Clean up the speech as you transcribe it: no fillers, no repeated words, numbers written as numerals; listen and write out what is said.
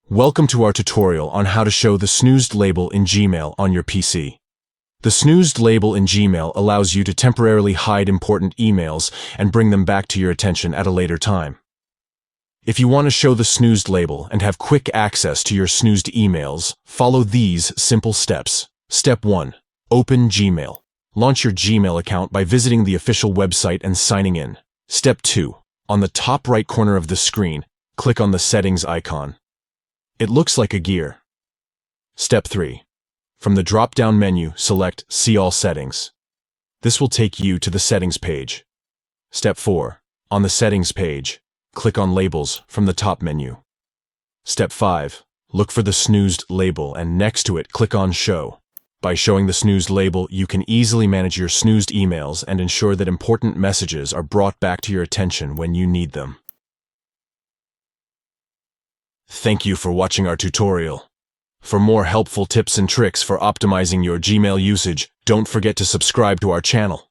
Welcome to our tutorial on how to show the Snoozed label in Gmail on your PC. The Snoozed label in Gmail allows you to temporarily hide important emails and bring them back to your attention at a later time. If you want to show the Snoozed label and have quick access to your Snoozed emails, follow these simple steps. Step 1. Open Gmail. Launch your Gmail account by visiting the official website and signing in. Step 2. On the top right corner of the screen, click on the settings icon. It looks like a gear. Step 3. From the drop-down menu, select See All Settings. This will take you to the settings page. Step 4. On the settings page, click on Labels from the top menu. Step 5. Look for the Snoozed label and next to it, click on Show. By showing the Snoozed label, you can easily manage your Snoozed emails and ensure that important messages are brought back to your attention when you need them. Thank you for watching our tutorial. For more helpful tips and tricks for optimizing your Gmail usage, don't forget to subscribe to our channel.